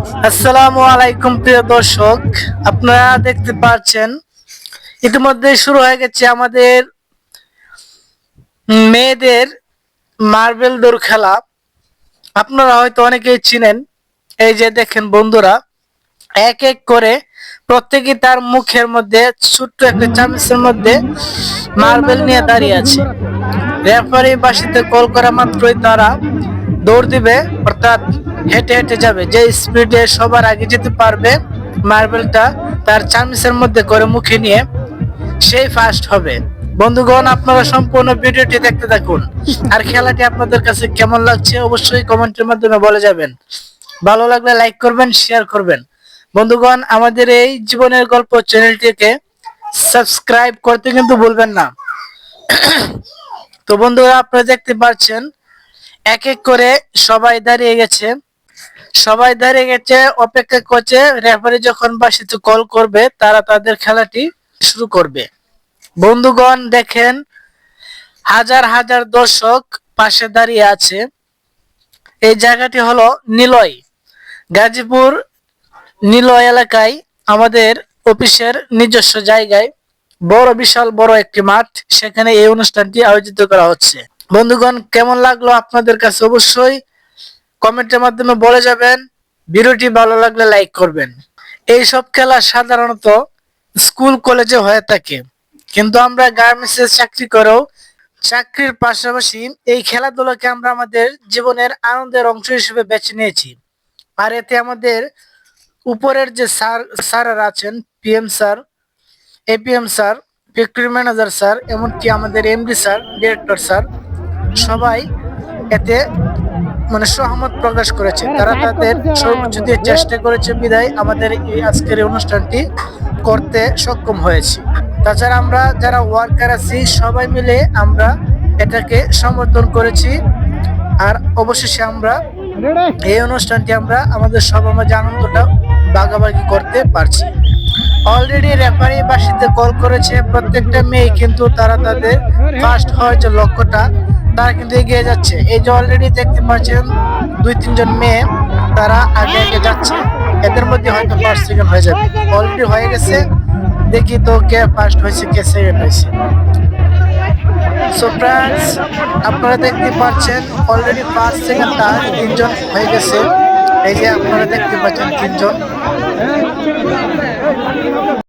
আসসালামু আলাইকুম প্রিয় দর্শক, আপনারা দেখতে পাচ্ছেন ইতিমধ্যে শুরু হয়ে গেছে আমাদের মেয়েদের মার্বেল দৌড় খেলা। আপনারা হয়তো অনেকেই চিনেন। এই যে দেখেন বন্ধুরা, এক এক করে প্রত্যেকে তার মুখের মধ্যে ছোট্ট একটা চামচের মধ্যে মার্বেল নিয়ে দাঁড়িয়ে আছে। রেফারি বাসিতে কল করা মাত্রই তারা দৌড় দিবে, অর্থাৎ হেঁটে হেঁটে যাবে। যে স্পিডে সবার আগে যেতে পারবে মার্বেলটা তার চামচের মধ্যে করে মুখে নিয়ে, সেই ফার্স্ট হবে। বন্ধুগণ, আপনারা সম্পূর্ণ ভিডিওটি দেখতে থাকুন। আর খেলাটি আপনাদের কাছে কেমন লাগছে অবশ্যই কমেন্টের মাধ্যমে বলে যাবেন। ভালো লাগলে লাইক করবেন, শেয়ার করবেন। বন্ধুগণ, আমাদের এই জীবনের গল্প চ্যানেলটিকে সাবস্ক্রাইব করতে কিন্তু ভুলবেন না। তো বন্ধুরা, আপনারা দেখতে পাচ্ছেন এক এক করে সবাই দাঁড়িয়ে গেছে অপেক্ষা করছে। রেফারি যখন বাসিতে কল করবে তারা তাদের খেলাটি শুরু করবে। বন্ধুগণ দেখেন, হাজার হাজার দর্শক পাশে দাঁড়িয়ে আছে। এই জায়গাটি হলো নিলয়, গাজীপুর নিলয় এলাকায় আমাদের অফিসের নিজস্ব জায়গায় বিশাল বড় একটি মাঠ, সেখানে এই অনুষ্ঠানটি আয়োজিত করা হচ্ছে। বন্ধুগণ, কেমন লাগলো আপনাদের কাছে অবশ্যই কমেন্টের মাধ্যমে বলে যাবেন। ভিডিওটি ভালো লাগলে লাইক করবেন। এই সব খেলা সাধারণত স্কুল কলেজে হয়ে থাকে, কিন্তু আমরা গার্মেন্টসে চাকরি করেও চাকরির পাশাপাশি এই খেলাধুলাকে আমরা আমাদের জীবনের আনন্দের অংশ হিসেবে বেছে নিয়েছি। আর এতে আমাদের উপরের যে স্যাররা আছেন, PM sir, APM sir, factory manager sir, এমনকি আমাদের এমডি স্যার, ডিরেক্টর স্যার, সবাই এতে সহমত প্রকাশ করেছে। তারা তাদের সর্বোচ্চ দিয়ে চেষ্টা করেছে বিধায় আমাদের এই আজকের এই অনুষ্ঠানটি করতে সক্ষম হয়েছি। তাছাড়া আমরা যারা ওয়ার্কার আছি সবাই মিলে আমরা এটাকে সমর্থন করেছি। আর অবশেষে আমরা এই অনুষ্ঠানটি আমরা আমাদের সবার মাঝে আনন্দটা ভাগাভাগি করতে পারছি। অলরেডি রেফারি বাসিতে কল করেছে প্রত্যেকটা মেয়ে, কিন্তু তারা তাদের ফার্স্ট হওয়ার যে লক্ষ্যটা তারা কিন্তু এগিয়ে যাচ্ছে। এই যে অলরেডি দেখতে পাচ্ছেন 2-3 জন মেয়ে তারা আগে আগে যাচ্ছে। এদের মধ্যে হয়তো ফার্স্ট সেকেন্ড হয়ে যাবে, অলরেডি হয়ে গেছে। দেখি তো কে ফার্স্ট হয়েছে কে সেকেন্ড হয়েছে। সো ফ্রেন্ডস, আপনারা দেখতে পাচ্ছেন অলরেডি ফার্স্ট সেকেন্ডটা 3 জন হয়ে গেছে। এই যে আপনারা দেখতে পাচ্ছেন 3 জন।